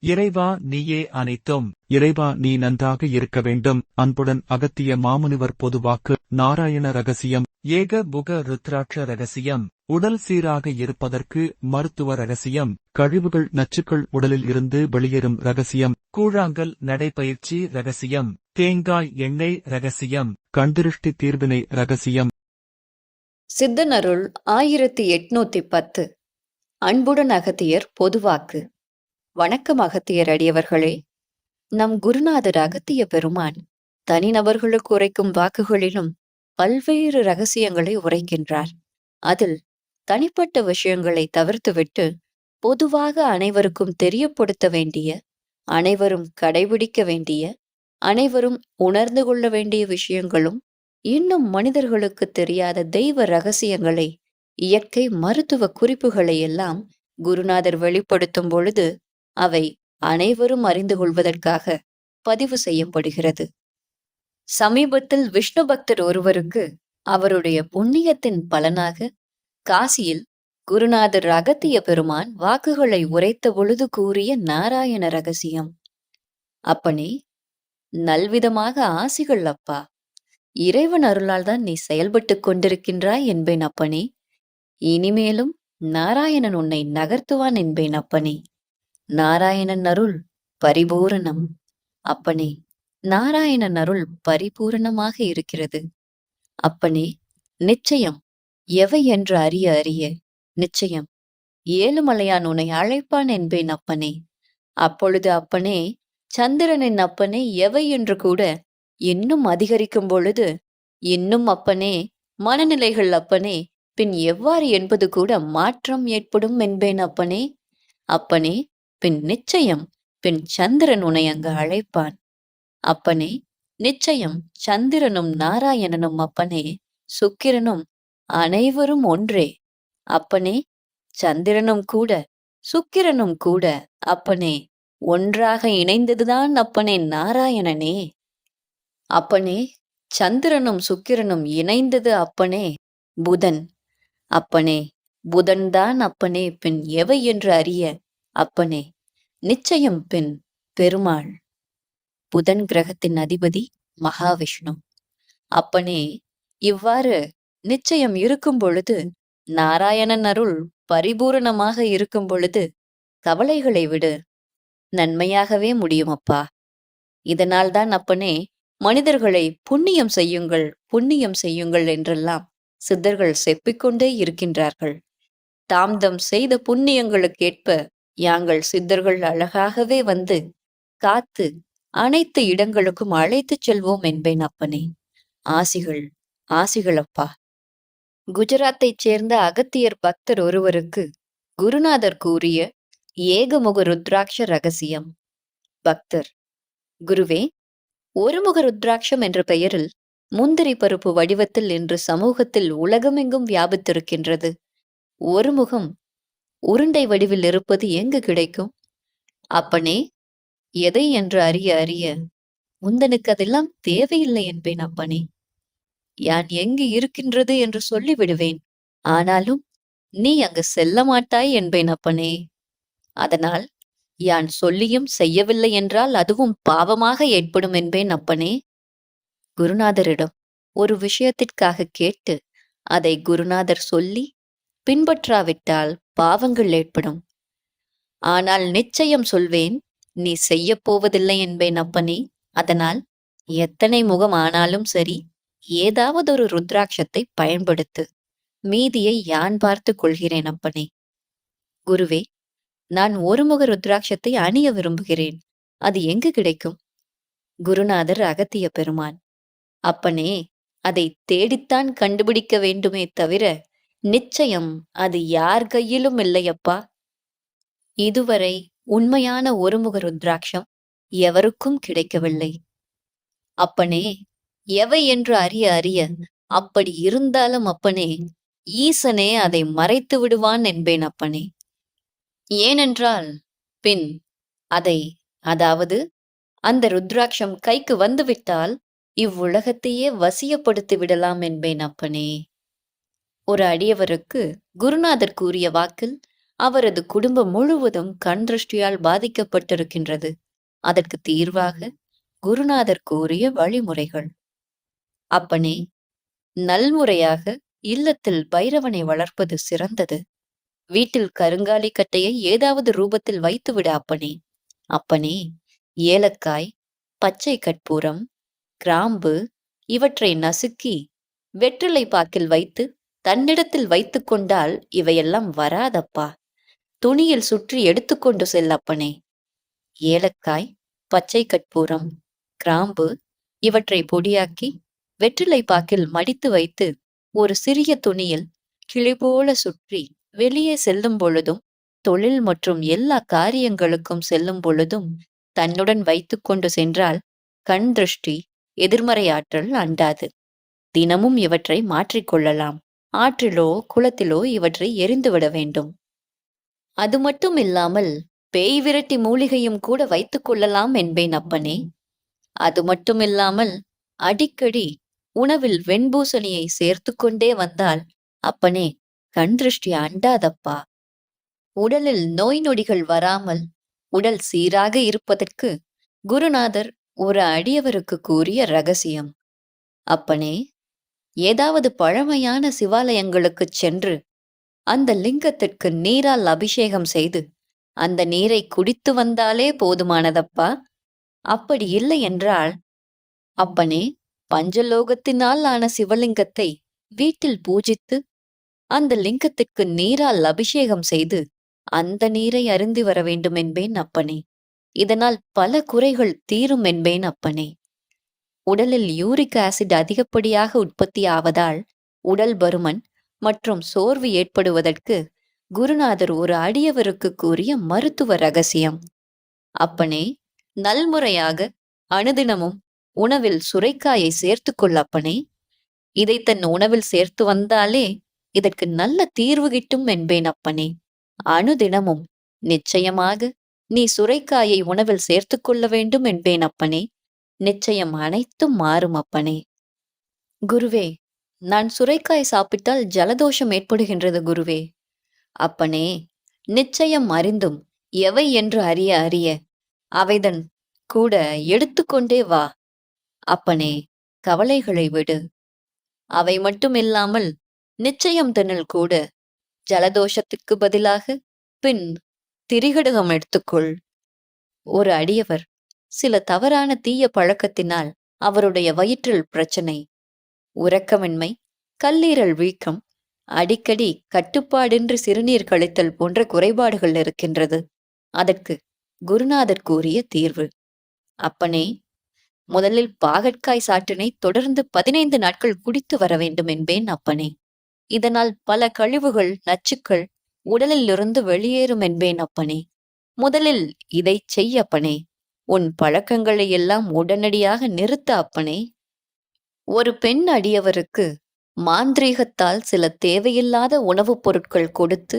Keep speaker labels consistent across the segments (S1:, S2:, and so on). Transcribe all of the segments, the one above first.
S1: இறைவா நீயே அனைத்தும். இறைவா நீ நன்றாக இருக்க வேண்டும். அன்புடன் அகத்திய மாமுனிவர் பொதுவாக்கு. நாராயண ரகசியம். ஏக புக ருத்ராட்ச ரகசியம். உடல் சீராக இருப்பதற்கு மருத்துவ ரகசியம். கழிவுகள் நச்சுக்கள் உடலில் இருந்து வெளியேறும் ரகசியம். கூழாங்கல் நடைபயிற்சி ரகசியம். தேங்காய் எண்ணெய் ரகசியம். கண்திருஷ்டி தீர்வினை ரகசியம்.
S2: சித்தனருள் 1810. அன்புடன் அகத்தியர் பொதுவாக்கு. வணக்கம் அகத்தியர் அடியவர்களே. நம் குருநாதர் அகத்திய பெருமான் தனிநபர்களுக்கு உரைக்கும் வாக்குகளிலும் பல்வேறு ரகசியங்களை உரைக்கின்றார். அதில் தனிப்பட்ட விஷயங்களை தவிர்த்துவிட்டு பொதுவாக அனைவருக்கும் தெரியப்படுத்த வேண்டிய, அனைவரும் கடைபிடிக்க வேண்டிய, அனைவரும் உணர்ந்து கொள்ள வேண்டிய விஷயங்களும் இன்னும் மனிதர்களுக்கு தெரியாத தெய்வ ரகசியங்களை, இயற்கை மருத்துவ குறிப்புகளை எல்லாம் குருநாதர் வெளிப்படுத்தும் பொழுது அவை அனைவரும் அறிந்து கொள்வதற்காக பதிவு செய்யப்படுகிறது. சமீபத்தில் விஷ்ணு பக்தர் ஒருவருக்கு அவருடைய புண்ணியத்தின் பலனாக காசியில் குருநாதர் அகத்திய பெருமான் வாக்குகளை உரைத்த பொழுது கூறிய நாராயண ரகசியம். அப்பனே, நல்விதமாக ஆசிகள் அப்பா. இறைவன் அருளால் தான் நீ செயல்பட்டுக் கொண்டிருக்கின்றாய் என்பேன் அப்பனே. இனிமேலும் நாராயணன் உன்னை நகர்த்துவான் என்பேன் அப்பனே. நாராயணன் அருள் பரிபூரணம். அப்பனே, நாராயணன் அருள் பரிபூரணமாக இருக்கிறது. அப்பனே, நிச்சயம் எவை என்று அறிய அறிய நிச்சயம் ஏழுமலையான் உன்னை அழைப்பான் என்பேன் அப்பனே. அப்பொழுது அப்பனே, சந்திரனின் அப்பனே எவை என்று கூட இன்னும் அதிகரிக்கும் பொழுது இன்னும் அப்பனே, மனநிலைகள் அப்பனே பின் எவ்வாறு என்பது கூட மாற்றம் ஏற்படும் என்பேன் அப்பனே. அப்பனே, பின் நிச்சயம் பின் சந்திரன் உன்னை அங்கு அழைப்பான். அப்பனே, நிச்சயம் சந்திரனும் நாராயணனும் அப்பனே, சுக்கிரனும் அனைவரும் ஒன்றே. அப்பனே, சந்திரனும் கூட சுக்கிரனும் கூட அப்பனே ஒன்றாக இணைந்ததுதான் அப்பனே நாராயணனே. அப்பனே, சந்திரனும் சுக்கிரனும் இணைந்தது அப்பனே புதன். அப்பனே, புதன்தான் அப்பனே பின் எவை என்று அறிய அப்பனே, நிச்சயம் பின் பெருமாள். புதன் கிரகத்தின் அதிபதி மகாவிஷ்ணு. அப்பனே, இவ்வாறு நிச்சயம் இருக்கும் பொழுது, நாராயணன் அருள் பரிபூரணமாக இருக்கும் பொழுது கவலைகளை விடு, நன்மையாகவே முடியும் அப்பா. இதனால்தான் அப்பனே, மனிதர்களை புண்ணியம் செய்யுங்கள் புண்ணியம் செய்யுங்கள் என்றெல்லாம் சித்தர்கள் செப்பிக்கொண்டே இருக்கின்றார்கள். தாம் செய்த புண்ணியங்களுக்கேற்ப யாங்கள் சித்தர்கள் அழகாகவே வந்து காத்து அனைத்து இடங்களுக்கும் அழைத்துச் செல்வோம் என்பேன் அப்பனே. ஆசிகள் ஆசிகள் அப்பா. குஜராத்தைச் சேர்ந்த அகத்தியர் பக்தர் ஒருவருக்கு குருநாதர் கூறிய ஏகமுக ருத்ராட்ச ரகசியம். பக்தர்: குருவே, ஒருமுக ருத்ராட்சம் என்ற பெயரில் முந்திரி பருப்பு வடிவத்தில் இன்று சமூகத்தில் உலகமெங்கும் வியாபித்திருக்கின்றது. ஒரு முகம் உருண்டை வடிவில் இருப்பது எங்கு கிடைக்கும்? அப்பனே, எதை என்று அறிய அறிய முந்தனுக்கு அதெல்லாம் தேவையில்லை என்பேன் அப்பனே. யான் எங்கு இருக்கின்றது என்று சொல்லிவிடுவேன். ஆனாலும் நீ அங்கு செல்ல மாட்டாய் என்பேன் அப்பனே. அதனால் யான் சொல்லியும் செய்யவில்லை என்றால் அதுவும் பாவமாக ஏற்படும் என்பேன் அப்பனே. குருநாதரிடம் ஒரு விஷயத்திற்காக கேட்டு அதை குருநாதர் சொல்லி பின்பற்றாவிட்டால் பாவங்கள் ஏற்படும். ஆனால் நிச்சயம் சொல்வேன், நீ செய்ய போவதில்லை என்பேன் அப்பனே. அதனால் எத்தனை முகம் ஆனாலும் சரி, ஏதாவது ஒரு ருத்ராட்சத்தை பயன்படுத்து. மீதியை யான் பார்த்து கொள்கிறேன் அப்பனே. குருவே, நான் ஒருமுக ருத்ராட்சத்தை அணிய விரும்புகிறேன். அது எங்கு கிடைக்கும்? குருநாதர் அகத்திய பெருமான்: அப்பனே, அதை தேடித்தான் கண்டுபிடிக்க வேண்டுமே தவிர நிச்சயம் அது யார் கையிலும் இல்லையப்பா. இதுவரை உண்மையான ஒருமுக ருத்ராட்சம் எவருக்கும் கிடைக்கவில்லை. அப்பனே, எவை என்று அறிய அறிய அப்படி இருந்தாலும் அப்பனே, ஈசனே அதை மறைத்து விடுவான் என்பேன் அப்பனே. ஏனென்றால் பின் அதாவது அந்த ருத்ராட்சம் கைக்கு வந்துவிட்டால் இவ்வுலகத்தையே வசியப்படுத்தி விடலாம் என்பேன் அப்பனே. ஒரு அடியவருக்கு குருநாதர் கூறிய வாக்கில் அவரது குடும்பம் முழுவதும் கண் திருஷ்டியால் பாதிக்கப்பட்டிருக்கின்றது. அதற்கு தீர்வாக குருநாதர் கூறிய வழிமுறைகள். அப்பனே, நல்முறையாக இல்லத்தில் பைரவனை வளர்ப்பது சிறந்தது. வீட்டில் கருங்காலி கட்டையை ஏதாவது ரூபத்தில் வைத்துவிட அப்பனே. அப்பனே, ஏலக்காய், பச்சை கற்பூரம், கிராம்பு இவற்றை நசுக்கி வெற்றிலை பாக்கில் வைத்து தன்னிடத்தில் வைத்துக் கொண்டால் இவையெல்லாம் வராதப்பா. துணியில் சுற்றி எடுத்துக்கொண்டு செல்லப்பனே. ஏலக்காய், பச்சை கற்பூரம், கிராம்பு இவற்றை பொடியாக்கி வெற்றிலை பாக்கில் மடித்து வைத்து ஒரு சிறிய துணியில் கிளி போல சுற்றி வெளியே செல்லும் பொழுதும் தொழில் மற்றும் எல்லா காரியங்களுக்கும் செல்லும் பொழுதும் தன்னுடன் வைத்துக்கொண்டு சென்றால் கண் திருஷ்டி, எதிர்மறை ஆற்றல் அண்டாது. தினமும் இவற்றை மாற்றிக்கொள்ளலாம். ஆற்றிலோ குளத்திலோ இவற்றை எரிந்துவிட வேண்டும். அது மட்டும் இல்லாமல் பேய் விரட்டி மூலிகையும் கூட வைத்துக் கொள்ளலாம் என்பேன் அப்பனே. அது மட்டும் இல்லாமல் அடிக்கடி உணவில் வெண்பூசணியை சேர்த்து கொண்டே வந்தால் அப்பனே கண் திருஷ்டி அண்டாதப்பா. உடலில் நோய் நொடிகள் வராமல் உடல் சீராக இருப்பதற்கு குருநாதர் ஒரு அடியவருக்கு கூறிய ரகசியம். அப்பனே, ஏதாவது பழமையான சிவாலயங்களுக்குச் சென்று அந்த லிங்கத்திற்கு நீரால் அபிஷேகம் செய்து அந்த நீரை குடித்து வந்தாலே போதுமானதப்பா. அப்படி இல்லை என்றால் அப்பனே, பஞ்சலோகத்தினால் ஆன சிவலிங்கத்தை வீட்டில் பூஜித்து அந்த லிங்கத்திற்கு நீரால் அபிஷேகம் செய்து அந்த நீரை அருந்தி வர வேண்டும் என்பேன் அப்பனே. இதனால் பல குறைகள் தீரும் என்பேன் அப்பனே. உடலில் யூரிக் ஆசிட் அதிகப்படியாக உற்பத்தி ஆவதால் உடல் பருமன் மற்றும் சோர்வு ஏற்படுவதற்கு குருநாதர் ஒரு அடியவருக்கு கூறிய மருத்துவ ரகசியம். அப்பனே, நல்முறையாக அனுதினமும் உணவில் சுரைக்காயை சேர்த்துக்கொள் அப்பனே. இதை தன் உணவில் சேர்த்து வந்தாலே இதற்கு நல்ல தீர்வு கிட்டும் என்பேன் அப்பனே. அனுதினமும் நிச்சயமாக நீ சுரைக்காயை உணவில் சேர்த்துக் கொள்ள வேண்டும் என்பேன் அப்பனே. நிச்சயம் அனைத்தும் மாறும் அப்பனே. குருவே, நான் சுரைக்காய் சாப்பிட்டால் ஜலதோஷம் ஏற்படுகின்றது குருவே. அப்பனே, நிச்சயம் அறிந்தும் எவை என்று அறிய அறிய அவைதன் கூட எடுத்துக்கொண்டே வா. அப்பனே, கவலைகளை விடு. அவை மட்டுமில்லாமல் நிச்சயம் தன்னில் கூட ஜலதோஷத்துக்கு பதிலாக பின் திரிகடுகம் எடுத்துக்கொள். ஒரு அடியவர் சில தவறான தீய பழக்கத்தினால் அவருடைய வயிற்றில் பிரச்சனை, உறக்கமின்மை, கல்லீரல் வீக்கம், அடிக்கடி கட்டுப்பாடின்றி சிறுநீர் கழித்தல் போன்ற குறைபாடுகள் இருக்கின்றது. அதற்கு குருநாதர் கூறிய தீர்வு. அப்பனே, முதலில் பாகற்காய் சாற்றினை தொடர்ந்து 15 நாட்கள் குடித்து வர வேண்டும் என்பேன் அப்பனே. இதனால் பல கழிவுகள், நச்சுக்கள் உடலிலிருந்து வெளியேறும் என்பேன் அப்பனே. முதலில் இதை செய் அப்பனே. உன் பழக்கங்களை எல்லாம் உடனடியாக நிறுத்த அப்பனே. ஒரு பெண் அடியவருக்கு மாந்திரீகத்தால் சில தேவையில்லாத உணவுப் பொருட்கள் கொடுத்து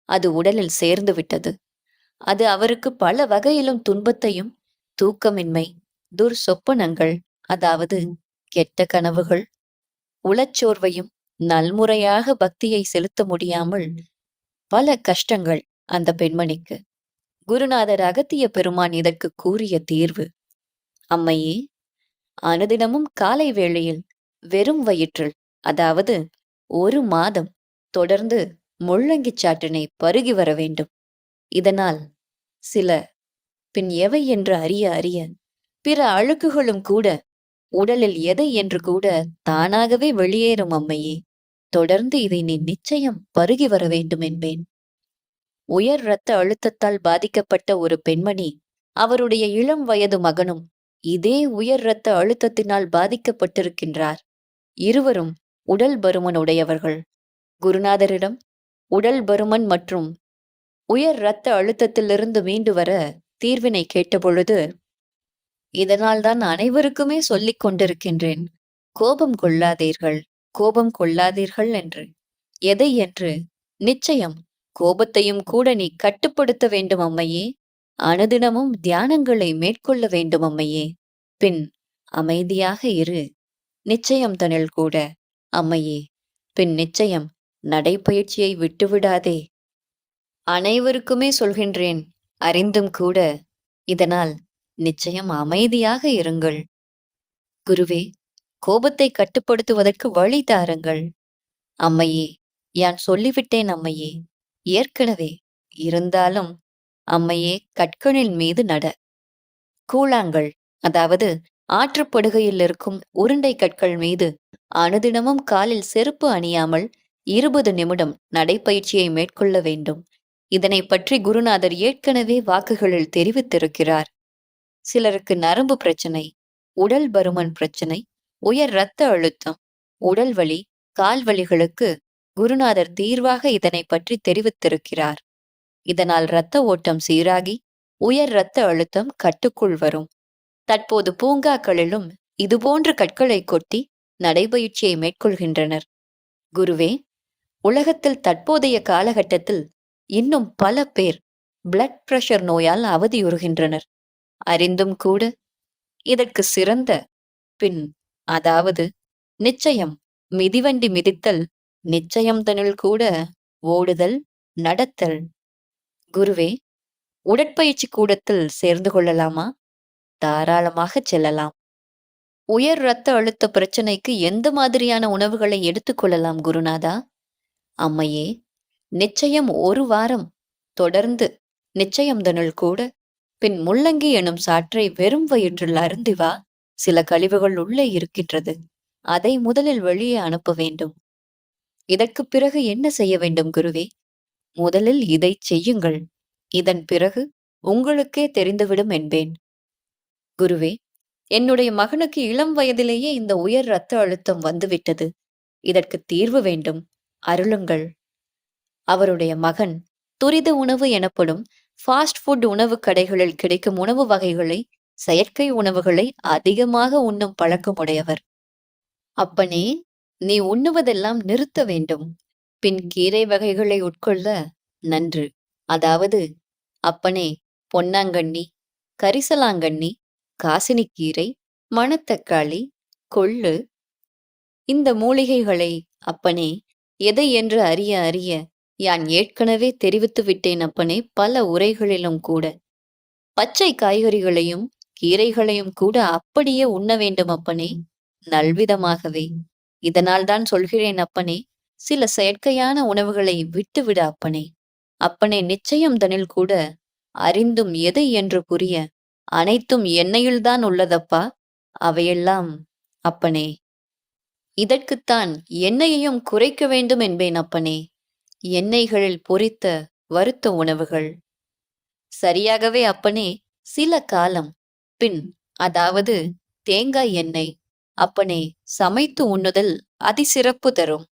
S2: அது உடலில் சேர்ந்து விட்டது. அது அவருக்கு பல வகையிலும் துன்பத்தையும், தூக்கமின்மை, துர்சொப்பனங்கள், அதாவது கெட்ட கனவுகள், உளச்சோர்வையும், நல்முறையாக பக்தியை செலுத்த முடியாமல் பல கஷ்டங்கள் அந்த பெண்மணிக்கு. குருநாதர் அகத்திய பெருமான் இதற்கு கூறிய தீர்வு. அம்மையே, அனுதினமும் காலை வேளையில் வெறும் வயிற்றில், அதாவது 1 மாதம் தொடர்ந்து முள்ளங்கிச் சாற்றினை பருகி வர வேண்டும். இதனால் சில பின் எவை என்று அறிய அறிய பிற அழுக்குகளும் கூட உடலில் எதை என்று கூட தானாகவே வெளியேறும் அம்மையே. தொடர்ந்து இதை நீ நிச்சயம் பருகி வர வேண்டும் என்பேன். உயர் இரத்த அழுத்தத்தால் பாதிக்கப்பட்ட ஒரு பெண்மணி அவருடைய இளம் வயது மகனும் இதே உயர் இரத்த அழுத்தத்தினால் பாதிக்கப்பட்டிருக்கின்றார். இருவரும் உடல் பருமன் உடையவர்கள். குருநாதரிடம் உடல் பருமன் மற்றும் உயர் இரத்த அழுத்தத்திலிருந்து மீண்டு வர தீர்வினை கேட்டபொழுது, இதனால்தான் அனைவருக்குமே சொல்லிக் கொண்டிருக்கின்றேன், கோபம் கொள்ளாதீர்கள், கோபம் கொள்ளாதீர்கள் என்று. எதை என்று? நிச்சயம் கோபத்தையும் கூட நீ கட்டுப்படுத்த வேண்டும் அம்மையே. அனுதினமும் தியானங்களை மேற்கொள்ள வேண்டும் அம்மையே. பின் அமைதியாக இரு. நிச்சயம் தனில் கூட அம்மையே. பின் நிச்சயம் நடைப்பயிற்சியை விட்டுவிடாதே. அனைவருக்குமே சொல்கின்றேன், அறிந்தும் கூட. இதனால் நிச்சயம் அமைதியாக இருங்கள். குருவே, கோபத்தை கட்டுப்படுத்துவதற்கு வழி தாருங்கள். அம்மையே, யான் சொல்லிவிட்டேன் அம்மையே. ஏற்கனவே. இருந்தாலும் அம்மையே, கற்களின் மீது நட. கூழாங்கல், அதாவது ஆற்றுப்படுகையில் இருக்கும் உருண்டை கற்கள் மீது அனுதினமும் காலில் செருப்பு அணியாமல் 20 நிமிடம் நடைப்பயிற்சியை மேற்கொள்ள வேண்டும். இதனை பற்றி குருநாதர் ஏற்கனவே வாக்குகளில் தெரிவித்திருக்கிறார். சிலருக்கு நரம்பு பிரச்சனை, உடல் பருமன் பிரச்சனை, உயர் இரத்த அழுத்தம், உடல் வலி, கால் வலிகளுக்கு குருநாதர் தீர்வாக இதனை பற்றி தெரிவித்திருக்கிறார். இதனால் இரத்த ஓட்டம் சீராகி உயர் இரத்த அழுத்தம் கட்டுக்குள் வரும். தற்போது பூங்காக்களிலும் இதுபோன்ற கற்களை கொட்டி நடைபயிற்சியை மேற்கொள்கின்றனர். குருவே, உலகத்தில் தற்போதைய காலகட்டத்தில் இன்னும் பல பேர் பிளட் பிரஷர் நோயால் அவதியுறுகின்றனர். அறிந்தும் கூட இதற்கு சிறந்த பின், அதாவது நிச்சயம் மிதிவண்டி மிதித்தல், நிச்சயம் தனில் கூட ஓடுதல், நடத்தல். குருவே, உடற்பயிற்சி கூடத்தில் சேர்ந்து கொள்ளலாமா? தாராளமாக செல்லலாம். உயர் இரத்த அழுத்த பிரச்சனைக்கு எந்த மாதிரியான உணவுகளை எடுத்துக்கொள்ளலாம் குருநாதா? அம்மையே, நிச்சயம் 1 வாரம் தொடர்ந்து நிச்சயம் தனுள் கூட, பின் முள்ளங்கி எனும் சாற்றை வெறும் வயிற்றில் அருந்தி வா. சில கழிவுகள் உள்ளே இருக்கின்றது. அதை முதலில் வெளியே அனுப்ப வேண்டும். இதற்குப் பிறகு என்ன செய்ய வேண்டும் குருவே? முதலில் இதை செய்யுங்கள். இதன் பிறகு உங்களுக்கே தெரிந்துவிடும் என்பேன். குருவே, என்னுடைய மகனுக்கு இளம் வயதிலேயே இந்த உயர் இரத்த அழுத்தம் வந்துவிட்டது. இதற்கு தீர்வு வேண்டும். அருளுங்கள். அவருடைய மகன் துரித உணவு எனப்படும் ஃபாஸ்ட் ஃபுட் உணவு கடைகளில் கிடைக்கும் உணவு வகைகளை, செயற்கை உணவுகளை அதிகமாக உண்ணும் பழக்கமுடையவர். அப்பனே, நீ உண்ணுவதெல்லாம் நிறுத்த வேண்டும். பின் கீரை வகைகளை உட்கொள்ள நன்று. அதாவது அப்பனே, பொன்னாங்கண்ணி, கரிசலாங்கண்ணி, காசினிக்கீரை, மணத்தக்காளி, கொள்ளு, இந்த மூலிகைகளை அப்பனே எதை என்று அறிய அறிய யான் ஏற்கனவே தெரிவித்து விட்டேன் அப்பனே, பல உரைகளிலும் கூட. பச்சை காய்கறிகளையும் கீரைகளையும் கூட அப்படியே உண்ண வேண்டும் அப்பனே, நல்விதமாகவே. இதனால்தான் சொல்கிறேன் அப்பனே, சில செயற்கையான உணவுகளை விட்டுவிட அப்பனே. அப்பனே, நிச்சயம் தனில் கூட அறிந்தும் எதை என்று புரிய அனைத்தும் எண்ணெயில்தான் உள்ளதப்பா. அவையெல்லாம் அப்பனே, இதற்குத்தான் எண்ணெயையும் குறைக்க வேண்டும் என்பேன் அப்பனே. எண்ணெய்களில் பொரித்த வறுத்த உணவுகள். சரியாகவே அப்பனே, சில காலம் பின், அதாவது தேங்காய் எண்ணெய் அப்பனே சமைத்து உண்ணுதல் அதிசிறப்பு தரும்.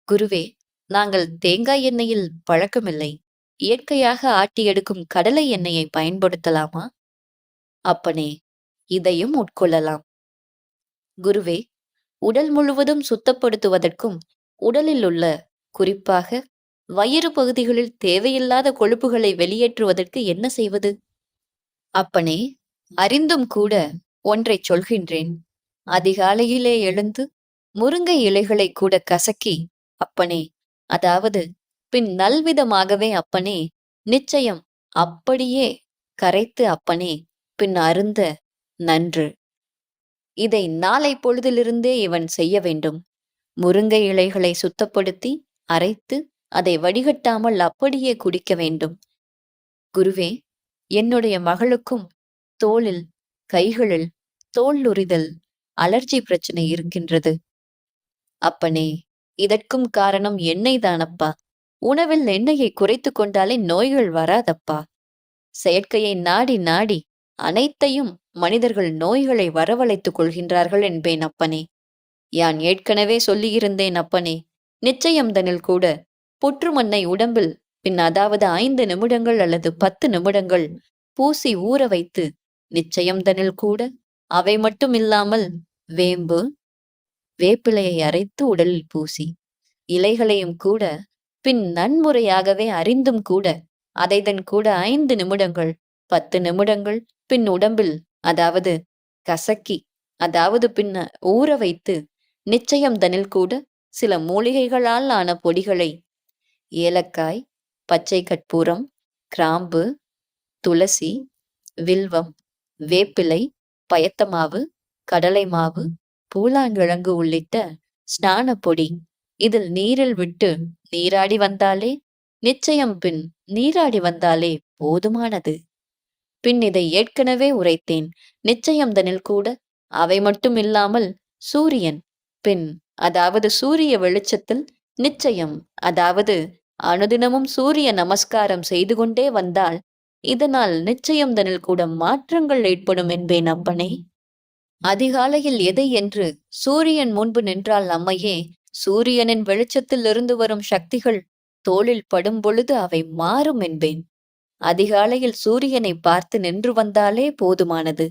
S2: குருவே, நாங்கள் தேங்காய் எண்ணெயில் பழக்கமில்லை. இயற்கையாக ஆட்டி எடுக்கும் கடலை எண்ணெயை பயன்படுத்தலாமா? அப்பனே, இதையும் உட்கொள்ளலாம். குருவே, உடல் முழுவதும் சுத்தப்படுத்துவதற்கும் உடலில் உள்ள, குறிப்பாக வயிறு பகுதிகளில் தேவையில்லாத கொழுப்புகளை வெளியேற்றுவதற்கு என்ன செய்வது? அப்பனே, அறிந்தும் கூட ஒன்றைச் சொல்கின்றேன். அதிகாலையிலே எழுந்து முருங்கை இலைகளை கூட கசக்கி அப்பனே, அதாவது பின் நல்விதமாகவே அப்பனே, நிச்சயம் அப்படியே கரைத்து அப்பனே பின் அருந்த நன்று. இதை நாளை பொழுதிலிருந்தே இவன் செய்ய வேண்டும். முருங்கை இலைகளை சுத்தப்படுத்தி அரைத்து அதை வடிகட்டாமல் அப்படியே குடிக்க வேண்டும். குருவே, என்னுடைய மகளுக்கும் தோளில், கைகளில் தோல் உரிதல், அலர்ஜி பிரச்சனை இருக்கின்றது. அப்பனே, இதற்கும் காரணம் எண்ணெய் தானப்பா. உணவில் எண்ணெயை குறைத்து கொண்டாலே நோய்கள் வராதப்பா. செயற்கையை நாடி நாடி அனைத்தையும் மனிதர்கள் நோய்களை வரவழைத்துக் கொள்கின்றார்கள் என்பேன் அப்பனே. யான் ஏற்கனவே சொல்லியிருந்தேன் அப்பனே, நிச்சயம் தனில் கூட புற்று மண்ணை உடம்பில் பின், அதாவது 5 நிமிடங்கள் அல்லது 10 நிமிடங்கள் பூசி ஊற வைத்து, நிச்சயம் தனில் கூட அவை மட்டும் இல்லாமல் வேம்பு, வேப்பிலையை அரைத்து உடலில் பூசி, இலைகளையும் கூட பின் நன்முறையாகவே அறிந்தும் கூட அதைதன் கூட 5 நிமிடங்கள் 10 நிமிடங்கள் பின் உடம்பில், அதாவது கசக்கி, அதாவது பின்ன ஊற வைத்து, நிச்சயம் தனில் கூட சில மூலிகைகளால் ஆன பொடிகளை, ஏலக்காய், பச்சை கற்பூரம், கிராம்பு, துளசி, வில்வம், வேப்பிலை, பயத்தமாவு, கடலை மாவு, பூலாங்கிழங்கு உள்ளிட்ட ஸ்நான பொடி இதில் நீரில் விட்டு நீராடி வந்தாலே நிச்சயம், பின் நீராடி வந்தாலே போதுமானது. பின் இதை ஏற்கனவே உரைத்தேன். நிச்சயம்தனில் கூட அவை மட்டும் இல்லாமல் சூரியன், பின் அதாவது சூரிய வெளிச்சத்தில் நிச்சயம், அதாவது அனுதினமும் சூரிய நமஸ்காரம் செய்து கொண்டே வந்தால் இதனால் நிச்சயம்தனில் கூட மாற்றங்கள் ஏற்படும் என்பேன் அப்பனே. அதிகாலையில் எதை என்று சூரியன் முன்பு நின்றால் அம்மையே, சூரியனின் வெளிச்சத்தில் இருந்து வரும் சக்திகள் தோளில் படும் பொழுது அவை மாறும் என்பேன். அதிகாலையில் சூரியனை பார்த்து நின்று வந்தாலே போதுமானது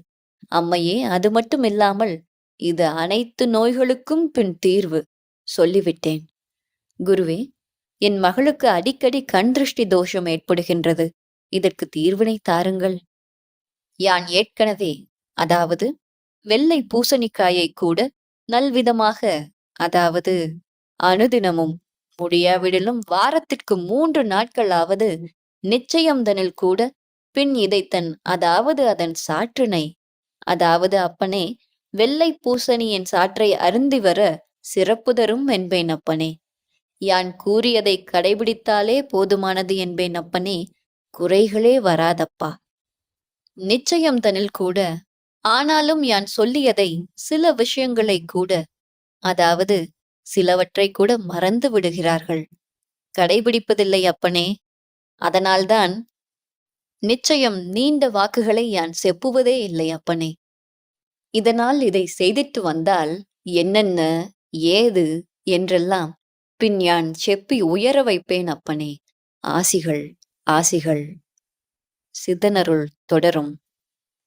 S2: அம்மையே. அது மட்டும் இல்லாமல் இது அனைத்து நோய்களுக்கும் பின் தீர்வு சொல்லிவிட்டேன். குருவே, என் மகளுக்கு அடிக்கடி கண் திருஷ்டி தோஷம் ஏற்படுகின்றது. இதற்கு தீர்வினை தாருங்கள். யான் ஏற்கனவே, அதாவது வெள்ளை பூசணிக்காயை கூட நல்விதமாக, அதாவது அனுதினமும், முடியாவிடலும் வாரத்திற்கு 3 நாட்களாவது நிச்சயம்தனில் கூட பின் இதைத்தன், அதாவது அதன் சாற்றினை, அதாவது அப்பனே வெள்ளை பூசணியின் சாற்றை அருந்தி வர சிறப்பு தரும் என்பேன் அப்பனே. யான் கூறியதை கடைபிடித்தாலே போதுமானது என்பேன் அப்பனே. குறைகளே வராதப்பா. நிச்சயம்தனில் கூட. ஆனாலும் யான் சொல்லியதை சில விஷயங்களை கூட, அதாவது சிலவற்றை கூட மறந்து விடுகிறார்கள், கடைபிடிப்பதில்லை அப்பனே. அதனால்தான் நிச்சயம் நீண்ட வாக்குகளை யான் செப்புவதே இல்லை அப்பனே. இதனால் இதை செய்திட்டு வந்தால் என்னென்ன ஏது என்றெல்லாம் பின் யான் செப்பி உயர வைப்பேன் அப்பனே. ஆசிகள், ஆசிகள். சித்தனருள் தொடரும்.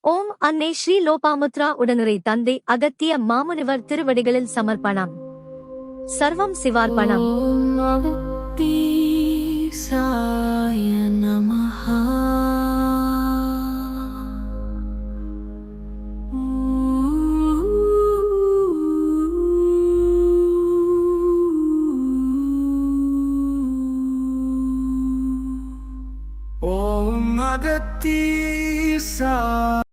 S3: ஓம் அன்னை ஸ்ரீ லோபாமுத்ரா உடனுரை தந்தை அகத்திய மாமுனிவர் திருவடிகளில் சமர்ப்பணம். சர்வம் சிவார்ப்பணம்.
S4: ஓம் அகத்தீசா.